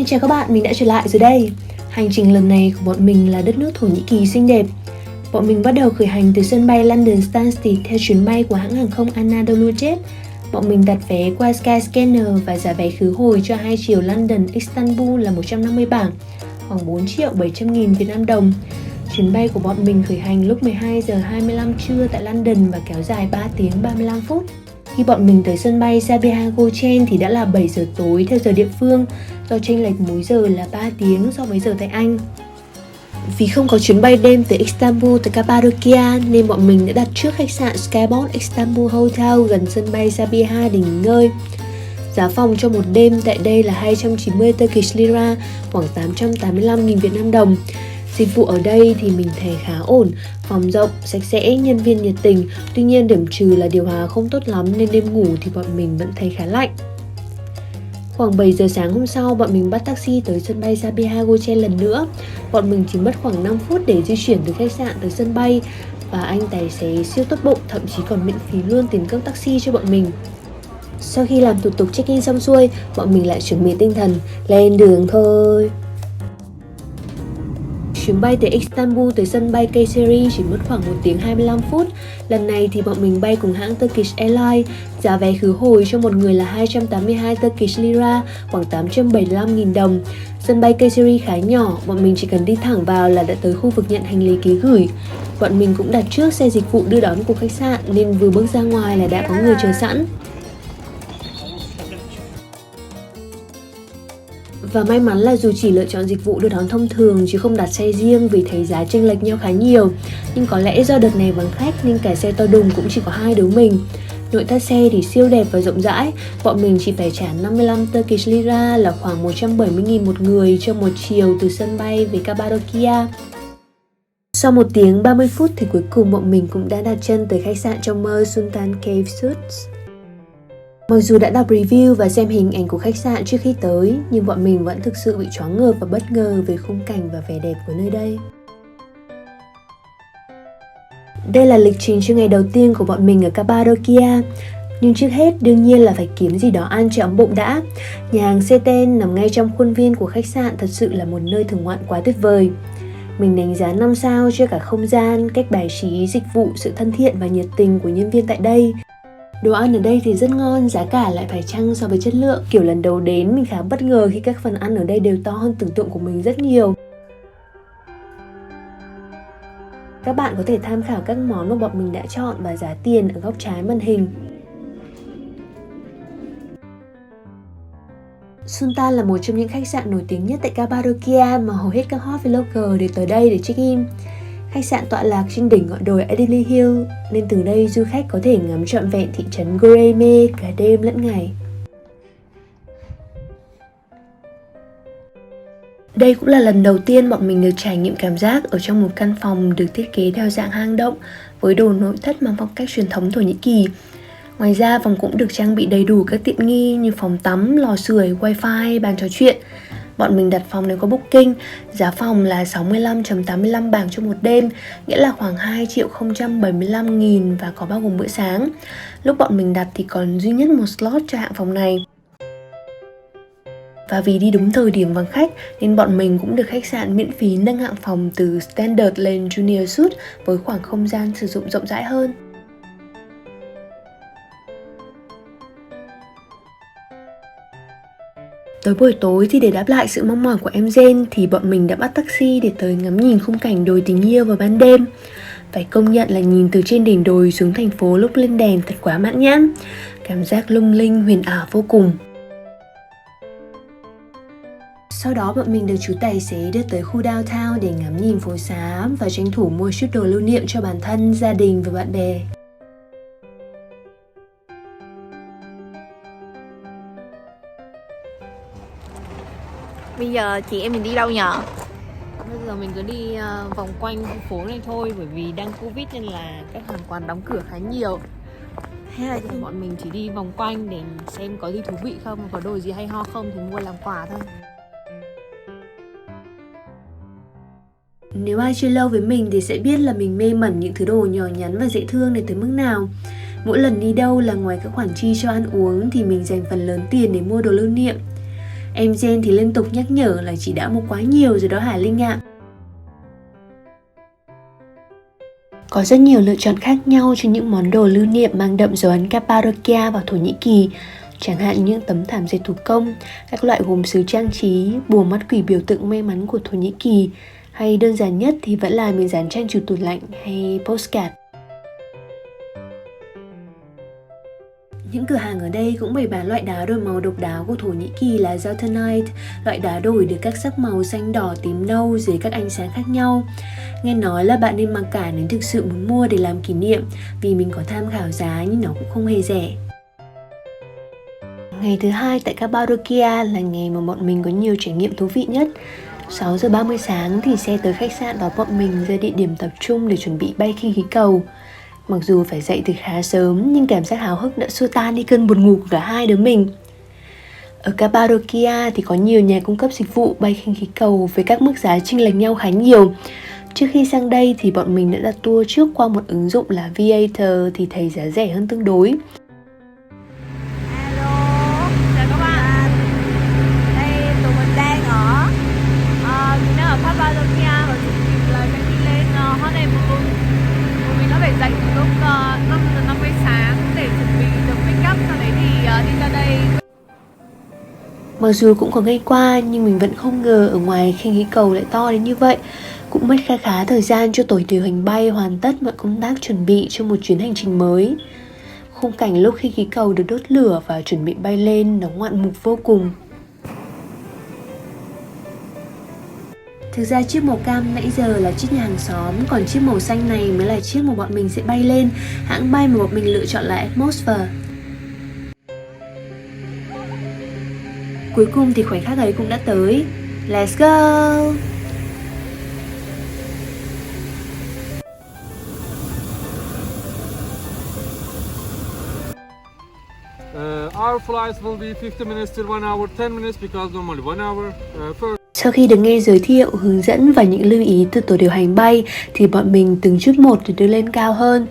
Xin chào các bạn, mình đã trở lại rồi đây. Hành trình lần này của bọn mình là đất nước Thổ Nhĩ Kỳ xinh đẹp. Bọn mình bắt đầu khởi hành từ sân bay London Stansted theo chuyến bay của hãng hàng không Anadolu Jet. Bọn mình đặt vé qua Skyscanner và giá vé khứ hồi cho 2 chiều London Istanbul là 150 bảng, khoảng 4 triệu 700 nghìn Việt Nam đồng. Chuyến bay của bọn mình khởi hành lúc 12 giờ 25 trưa tại London và kéo dài 3 tiếng 35 phút. Khi bọn mình tới sân bay Sabiha Gökçen thì đã là 7 giờ tối theo giờ địa phương, do chênh lệch múi giờ là 3 tiếng so với giờ tại Anh. Vì không có chuyến bay đêm từ Istanbul tới Cappadocia nên bọn mình đã đặt trước khách sạn Skyport Istanbul Hotel gần sân bay Sabiha để nghỉ ngơi. Giá phòng cho một đêm tại đây là 290 Turkish Lira, khoảng 885.000 Việt Nam đồng. Dịch vụ ở đây thì mình thấy khá ổn, phòng rộng, sạch sẽ, nhân viên nhiệt tình. Tuy nhiên điểm trừ là điều hòa không tốt lắm nên đêm ngủ thì bọn mình vẫn thấy khá lạnh. Khoảng 7 giờ sáng hôm sau, bọn mình bắt taxi tới sân bay Sabiha Gökçen lần nữa. Bọn mình chỉ mất khoảng 5 phút để di chuyển từ khách sạn tới sân bay. Và anh tài xế siêu tốt bụng, thậm chí còn miễn phí luôn tiền cước taxi cho bọn mình. Sau khi làm thủ tục check-in xong xuôi, bọn mình lại chuẩn bị tinh thần, lên đường thôi. Chuyến bay từ Istanbul tới sân bay Kayseri chỉ mất khoảng 1 tiếng 25 phút. Lần này thì bọn mình bay cùng hãng Turkish Airlines. Giá vé khứ hồi cho một người là 282 Turkish Lira, khoảng 875.000 đồng. Sân bay Kayseri khá nhỏ, bọn mình chỉ cần đi thẳng vào là đã tới khu vực nhận hành lý ký gửi. Bọn mình cũng đặt trước xe dịch vụ đưa đón của khách sạn nên vừa bước ra ngoài là đã có người chờ sẵn. Và may mắn là dù chỉ lựa chọn dịch vụ đưa đón thông thường chứ không đặt xe riêng vì thấy giá chênh lệch nhau khá nhiều. Nhưng có lẽ do đợt này vắng khách nên cả xe to đùng cũng chỉ có 2 đứa mình. Nội thất xe thì siêu đẹp và rộng rãi, bọn mình chỉ phải trả 55 Turkish Lira là khoảng 170.000 một người cho một chiều từ sân bay về Cappadocia. Sau 1 tiếng 30 phút thì cuối cùng bọn mình cũng đã đặt chân tới khách sạn trong mơ Sultan Cave Suites. Mặc dù đã đọc review và xem hình ảnh của khách sạn trước khi tới, nhưng bọn mình vẫn thực sự bị choáng ngợp và bất ngờ về khung cảnh và vẻ đẹp của nơi đây. Đây là lịch trình cho ngày đầu tiên của bọn mình ở Cappadocia. Nhưng trước hết đương nhiên là phải kiếm gì đó ăn cho ấm bụng đã. Nhà hàng Seten nằm ngay trong khuôn viên của khách sạn thật sự là một nơi thưởng ngoạn quá tuyệt vời. Mình đánh giá 5 sao cho cả không gian, cách bài trí, dịch vụ, sự thân thiện và nhiệt tình của nhân viên tại đây. Đồ ăn ở đây thì rất ngon, giá cả lại phải chăng so với chất lượng. Kiểu lần đầu đến mình khá bất ngờ khi các phần ăn ở đây đều to hơn tưởng tượng của mình rất nhiều. Các bạn có thể tham khảo các món mà bọn mình đã chọn và giá tiền ở góc trái màn hình. Sultan là một trong những khách sạn nổi tiếng nhất tại Cappadocia mà hầu hết các hot vlogger đều tới đây để check-in. Khách sạn tọa lạc trên đỉnh ngọn đồi Adili Hill nên từ đây du khách có thể ngắm trọn vẹn thị trấn Göreme cả đêm lẫn ngày. Đây cũng là lần đầu tiên bọn mình được trải nghiệm cảm giác ở trong một căn phòng được thiết kế theo dạng hang động với đồ nội thất mang phong cách truyền thống Thổ Nhĩ Kỳ. Ngoài ra phòng cũng được trang bị đầy đủ các tiện nghi như phòng tắm, lò sưởi, wifi, bàn trò chuyện. Bọn mình đặt phòng nếu có booking, giá phòng là 65,85 bảng cho một đêm, nghĩa là khoảng 2.075.000 và có bao gồm bữa sáng. Lúc bọn mình đặt thì còn duy nhất một slot cho hạng phòng này. Và vì đi đúng thời điểm vắng khách nên bọn mình cũng được khách sạn miễn phí nâng hạng phòng từ Standard lên Junior Suite với khoảng không gian sử dụng rộng rãi hơn. Tới buổi tối thì để đáp lại sự mong mỏi của em Jen thì bọn mình đã bắt taxi để tới ngắm nhìn khung cảnh đồi tình yêu vào ban đêm. Phải công nhận là nhìn từ trên đỉnh đồi xuống thành phố lúc lên đèn thật quá mãn nhãn. Cảm giác lung linh huyền ảo vô cùng. Sau đó bọn mình được chú tài xế đưa tới khu downtown để ngắm nhìn phố xá và tranh thủ mua chút đồ lưu niệm cho bản thân, gia đình và bạn bè. Bây giờ chị em mình đi đâu nhờ? Bây giờ mình cứ đi vòng quanh khu phố này thôi, bởi vì đang Covid nên là các hàng quán đóng cửa khá nhiều. Thế là Bọn mình chỉ đi vòng quanh để xem có gì thú vị không, có đồ gì hay ho không thì mua làm quà thôi. Nếu ai chơi lâu với mình thì sẽ biết là mình mê mẩn những thứ đồ nhỏ nhắn và dễ thương này tới mức nào. Mỗi lần đi đâu là ngoài các khoản chi cho ăn uống thì mình dành phần lớn tiền để mua đồ lưu niệm. Em Jen thì liên tục nhắc nhở là chị đã mua quá nhiều rồi đó hả Linh ạ. Có rất nhiều lựa chọn khác nhau cho những món đồ lưu niệm mang đậm dấu ấn Cappadocia và Thổ Nhĩ Kỳ, chẳng hạn những tấm thảm dệt thủ công, các loại gốm sứ trang trí, bùa mắt quỷ biểu tượng may mắn của Thổ Nhĩ Kỳ, hay đơn giản nhất thì vẫn là miếng dán tranh trừu tủ lạnh hay postcard. Những cửa hàng ở đây cũng bày bán loại đá đổi màu độc đáo của Thổ Nhĩ Kỳ là Zoltanite, loại đá đổi được các sắc màu xanh, đỏ, tím, nâu dưới các ánh sáng khác nhau. Nghe nói là bạn nên mặc cả nếu thực sự muốn mua để làm kỷ niệm, vì mình có tham khảo giá nhưng nó cũng không hề rẻ. Ngày thứ hai tại Cappadocia là ngày mà bọn mình có nhiều trải nghiệm thú vị nhất. 6 giờ 30 sáng thì xe tới khách sạn và bọn mình ra địa điểm tập trung để chuẩn bị bay khinh khí cầu. Mặc dù phải dậy từ khá sớm nhưng cảm giác háo hức đã xua tan đi cơn buồn ngủ của cả hai đứa mình. Ở Cappadocia thì có nhiều nhà cung cấp dịch vụ bay khinh khí cầu với các mức giá chênh lệch nhau khá nhiều. Trước khi sang đây thì bọn mình đã đặt tour trước qua một ứng dụng là Viator thì thấy giá rẻ hơn tương đối. Hello, chào các bạn. Đây tụi mình đang ở Cappadocia và dự định là sẽ đi lên honeymoon. Tụi mình đã phải dậy từ lúc 5 giờ 50 sáng để chuẩn bị được pick up, sau đấy thì đi ra đây. Mặc dù cũng có ngày qua nhưng mình vẫn không ngờ ở ngoài khinh khí cầu lại to đến như vậy. Cũng mất khá thời gian cho tổ điều hành bay hoàn tất mọi công tác chuẩn bị cho một chuyến hành trình mới. Khung cảnh lúc khinh khí cầu được đốt lửa và chuẩn bị bay lên nó ngoạn mục vô cùng. Thực ra chiếc màu cam nãy giờ là chiếc nhà hàng xóm, còn chiếc màu xanh này mới là chiếc mà bọn mình sẽ bay lên. Hãng bay mà bọn mình lựa chọn là Atmosphere. Cuối cùng thì khoảnh khắc ấy cũng đã tới. Let's go! Our flights will be 50 minutes till 1 hour, 10 minutes because normally 1 hour first. Sau khi được nghe giới thiệu, hướng dẫn và những lưu ý từ tổ điều hành bay thì bọn mình từng chút một để đưa lên cao hơn.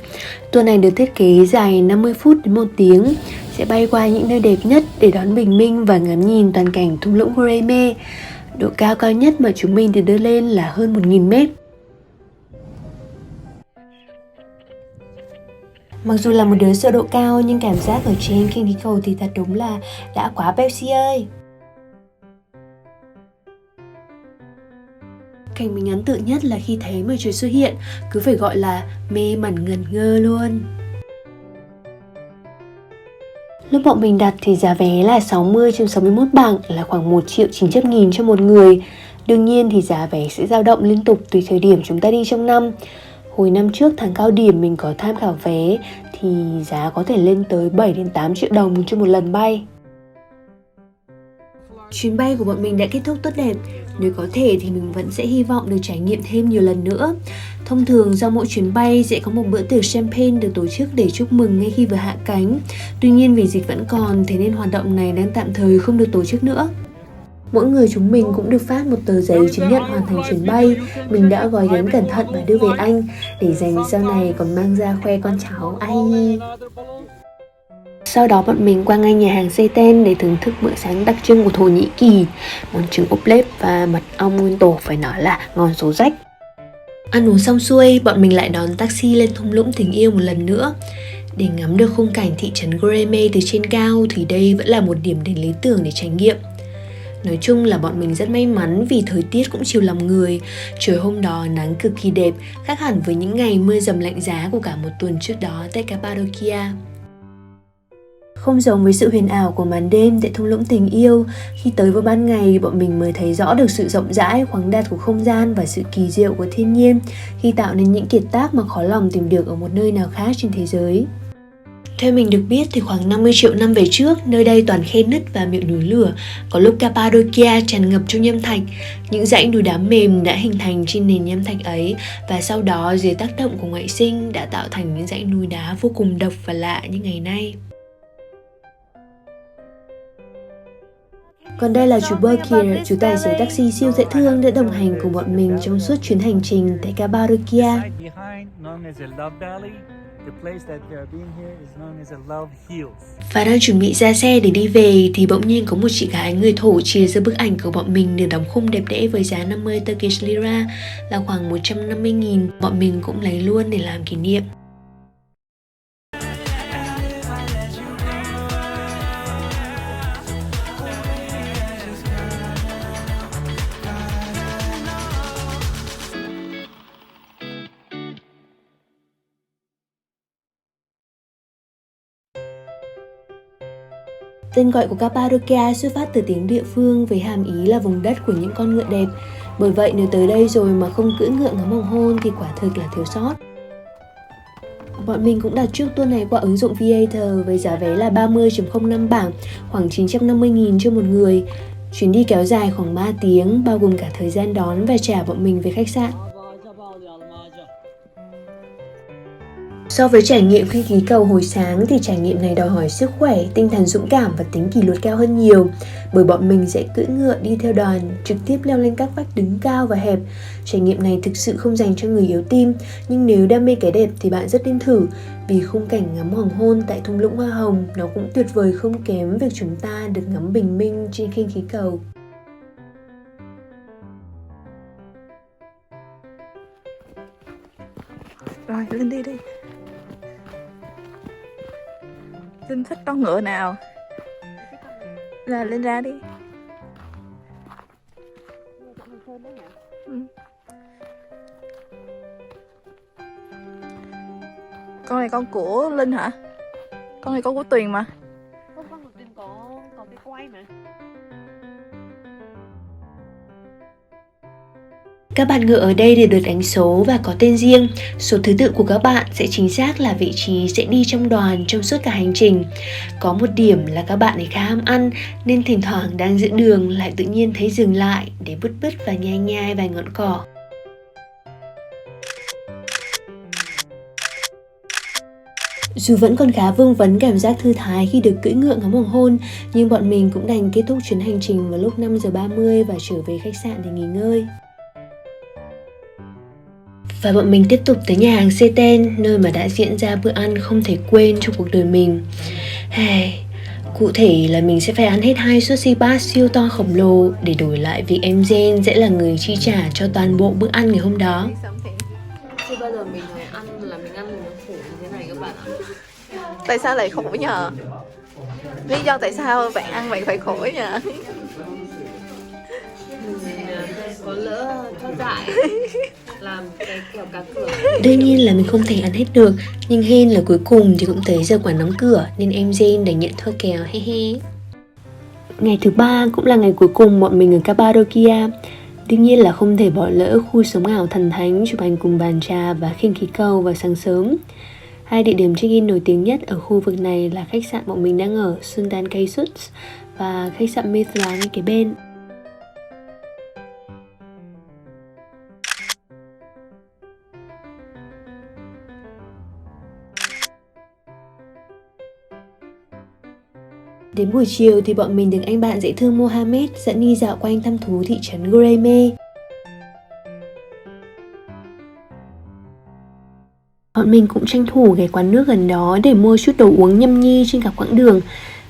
Tour này được thiết kế dài 50 phút đến 1 tiếng, sẽ bay qua những nơi đẹp nhất để đón bình minh và ngắm nhìn toàn cảnh thung lũng Gureme. Độ cao cao nhất mà chúng mình được đưa lên là hơn 1.000 mét. Mặc dù là một đứa sợ độ cao nhưng cảm giác ở trên khinh khí cầu thì thật đúng là đã quá Pepsi ơi. Cảnh mình ấn tượng nhất là khi thấy mặt trời xuất hiện, cứ phải gọi là mê mẩn ngẩn ngơ luôn. Lúc bọn mình đặt thì giá vé là 60/61 bảng, là khoảng 1.900.000 cho một người. Đương nhiên thì giá vé sẽ dao động liên tục tùy thời điểm chúng ta đi trong năm. Hồi năm trước tháng cao điểm mình có tham khảo vé thì giá có thể lên tới 7-8 triệu đồng cho một lần bay. Chuyến bay của bọn mình đã kết thúc tốt đẹp. Nếu có thể thì mình vẫn sẽ hy vọng được trải nghiệm thêm nhiều lần nữa. Thông thường do mỗi chuyến bay sẽ có một bữa tiệc champagne được tổ chức để chúc mừng ngay khi vừa hạ cánh. Tuy nhiên vì dịch vẫn còn, thế nên hoạt động này đang tạm thời không được tổ chức nữa. Mỗi người chúng mình cũng được phát một tờ giấy chứng nhận hoàn thành chuyến bay. Mình đã gói ghém cẩn thận và đưa về Anh để dành sau này còn mang ra khoe con cháu. Ai. Sau đó bọn mình qua ngay nhà hàng Seitan để thưởng thức bữa sáng đặc trưng của Thổ Nhĩ Kỳ, món trứng ốp lết và mật ong nguyên tổ phải nói là ngon số rách. Ăn uống xong xuôi, bọn mình lại đón taxi lên thung lũng tình yêu một lần nữa. Để ngắm được khung cảnh thị trấn Gureme từ trên cao thì đây vẫn là một điểm đến lý tưởng để trải nghiệm. Nói chung là bọn mình rất may mắn vì thời tiết cũng chiều lòng người. Trời hôm đó nắng cực kỳ đẹp, khác hẳn với những ngày mưa dầm lạnh giá của cả một tuần trước đó tại Cappadocia. Không giống với sự huyền ảo của màn đêm tại thung lũng tình yêu, khi tới vào ban ngày bọn mình mới thấy rõ được sự rộng rãi, khoáng đạt của không gian và sự kỳ diệu của thiên nhiên khi tạo nên những kiệt tác mà khó lòng tìm được ở một nơi nào khác trên thế giới. Theo mình được biết thì khoảng 50 triệu năm về trước, nơi đây toàn khe nứt và miệng núi lửa. Có lúc Cappadocia tràn ngập trong nham thạch. Những dãy núi đá mềm đã hình thành trên nền nham thạch ấy và sau đó dưới tác động của ngoại sinh đã tạo thành những dãy núi đá vô cùng độc và lạ như ngày nay. Còn đây là chú Berkir, chú tài xế taxi siêu dễ thương đã đồng hành cùng bọn mình trong suốt chuyến hành trình tại Cappadocia. The place that we are being here is known as a Love Hills. Và đang chuẩn bị ra xe để đi về thì bỗng nhiên có một chị gái người Thổ chia ra bức ảnh của bọn mình được đóng khung đẹp đẽ với giá 50 Turkish Lira là khoảng 150.000. Bọn mình cũng lấy luôn để làm kỷ niệm. Tên gọi của Cappadocia xuất phát từ tiếng địa phương với hàm ý là vùng đất của những con ngựa đẹp. Bởi vậy nếu tới đây rồi mà không cưỡi ngựa ngắm hoàng hôn thì quả thực là thiếu sót. Bọn mình cũng đặt trước tour này qua ứng dụng Viator với giá vé là 30.05 bảng, khoảng 950.000 cho một người. Chuyến đi kéo dài khoảng 3 tiếng, bao gồm cả thời gian đón và trả bọn mình về khách sạn. So với trải nghiệm khinh khí cầu hồi sáng thì trải nghiệm này đòi hỏi sức khỏe, tinh thần dũng cảm và tính kỷ luật cao hơn nhiều. Bởi bọn mình sẽ cưỡi ngựa đi theo đoàn, trực tiếp leo lên các vách đứng cao và hẹp. Trải nghiệm này thực sự không dành cho người yếu tim, nhưng nếu đam mê cái đẹp thì bạn rất nên thử. Vì khung cảnh ngắm hoàng hôn tại thung lũng hoa hồng nó cũng tuyệt vời không kém việc chúng ta được ngắm bình minh trên khinh khí cầu. Rồi, lên đi đi. Linh thích con ngựa nào? Là lên ra đi. Con này con của Linh hả? Con này con của Tuyền mà. Không, con của Tuyền có cái quay mà. Các bạn ngựa ở đây đều được đánh số và có tên riêng. Số thứ tự của các bạn sẽ chính xác là vị trí sẽ đi trong đoàn trong suốt cả hành trình. Có một điểm là các bạn ấy khá ham ăn nên thỉnh thoảng đang giữa đường lại tự nhiên thấy dừng lại để bứt bứt và nhai nhai vài ngọn cỏ. Dù vẫn còn khá vương vấn cảm giác thư thái khi được cưỡi ngựa ngắm hoàng hôn, nhưng bọn mình cũng đành kết thúc chuyến hành trình vào lúc 5:30 và trở về khách sạn để nghỉ ngơi. Và bọn mình tiếp tục tới nhà hàng Seten, nơi mà đã diễn ra bữa ăn không thể quên trong cuộc đời mình. Cụ thể là mình sẽ phải ăn hết 2 sushi baht siêu to khổng lồ để đổi lại việc em Jen sẽ là người chi trả cho toàn bộ bữa ăn ngày hôm đó. Chưa bao giờ mình phải ăn là mình ăn nó khổ như thế này các bạn ạ. Tại sao lại khổ nhờ? Lý do tại sao bạn ăn bạn phải khổ nhờ? Có lỡ cho dại làm cái kiểu cá cửa. Đương nhiên là mình không thể ăn hết được, nhưng hên là cuối cùng thì cũng tới giờ quán đóng cửa nên em Jane đành nhận thua kèo, he he. Ngày thứ 3 cũng là ngày cuối cùng bọn mình ở Cappadocia. Đương nhiên là không thể bỏ lỡ khu sống ảo thần thánh chụp ảnh cùng bàn trà và khinh khí cầu vào sáng sớm. 2 địa điểm check-in nổi tiếng nhất ở khu vực này là khách sạn bọn mình đang ở Sultan Kaysuth và khách sạn Mithra ngay kế bên. Đến buổi chiều thì bọn mình được anh bạn dễ thương Mohammed dẫn đi dạo quanh thăm thú thị trấn Goreme. Bọn mình cũng tranh thủ ghé quán nước gần đó để mua chút đồ uống nhâm nhi trên cả quãng đường.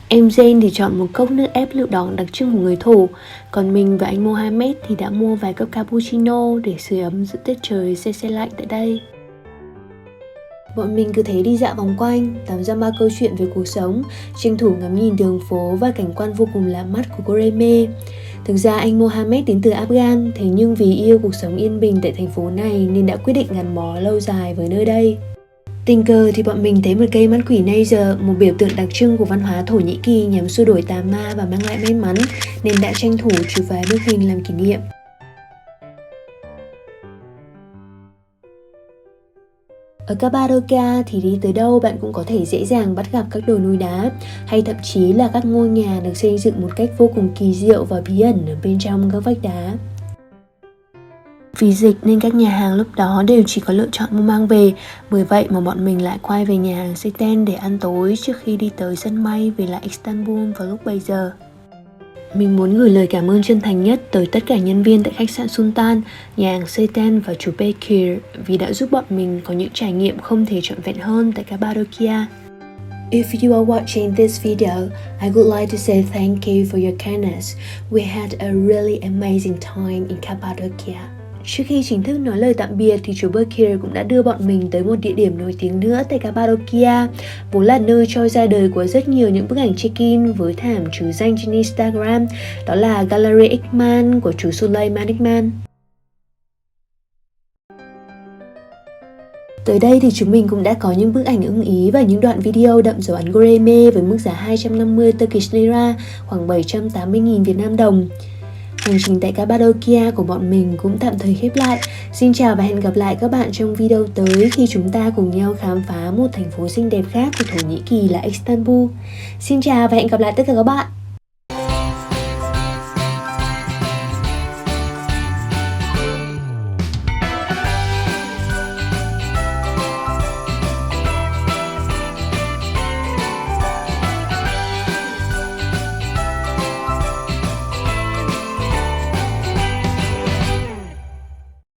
Em Jane thì chọn một cốc nước ép lựu đỏ đặc trưng của người Thổ, còn mình và anh Mohammed thì đã mua vài cốc cappuccino để sưởi ấm giữa tiết trời se se lạnh tại đây. Bọn mình cứ thế đi dạo vòng quanh, tám ra ba câu chuyện về cuộc sống, tranh thủ ngắm nhìn đường phố và cảnh quan vô cùng lạ mắt của Goreme. Thực ra anh Mohammed đến từ Afghan, thế nhưng vì yêu cuộc sống yên bình tại thành phố này nên đã quyết định gắn bó lâu dài với nơi đây. Tình cờ thì bọn mình thấy một cây mắt quỷ Nazer, một biểu tượng đặc trưng của văn hóa Thổ Nhĩ Kỳ nhằm xua đuổi tà ma và mang lại may mắn, nên đã tranh thủ chụp vài bức hình làm kỷ niệm. Ở Cappadocia thì đi tới đâu bạn cũng có thể dễ dàng bắt gặp các đồi núi đá, hay thậm chí là các ngôi nhà được xây dựng một cách vô cùng kỳ diệu và bí ẩn ở bên trong các vách đá. Vì dịch nên các nhà hàng lúc đó đều chỉ có lựa chọn mua mang về, bởi vậy mà bọn mình lại quay về nhà hàng Seten để ăn tối trước khi đi tới sân bay về lại Istanbul vào lúc 7 giờ. Mình muốn gửi lời cảm ơn chân thành nhất tới tất cả nhân viên tại khách sạn Sultan, nhà hàng Seyten và chú Bekir vì đã giúp bọn mình có những trải nghiệm không thể trọn vẹn hơn tại Cappadocia. If you are watching this video, I would like to say thank you for your kindness. We had a really amazing time in Cappadocia. Trước khi chính thức nói lời tạm biệt thì chú Bekir cũng đã đưa bọn mình tới một địa điểm nổi tiếng nữa tại Cappadocia, vốn là nơi trôi ra đời của rất nhiều những bức ảnh check-in với thảm trứ danh trên Instagram, đó là Gallery Ekman của chú Sulaiman Ekman. Tới đây thì chúng mình cũng đã có những bức ảnh ưng ý và những đoạn video đậm dấu ấn Gourmet với mức giá 250 Turkish Lira, khoảng 780.000 Việt Nam đồng. Hành trình tại Cappadocia của bọn mình cũng tạm thời khép lại. Xin chào và hẹn gặp lại các bạn trong video tới khi chúng ta cùng nhau khám phá một thành phố xinh đẹp khác của Thổ Nhĩ Kỳ là Istanbul. Xin chào và hẹn gặp lại tất cả các bạn.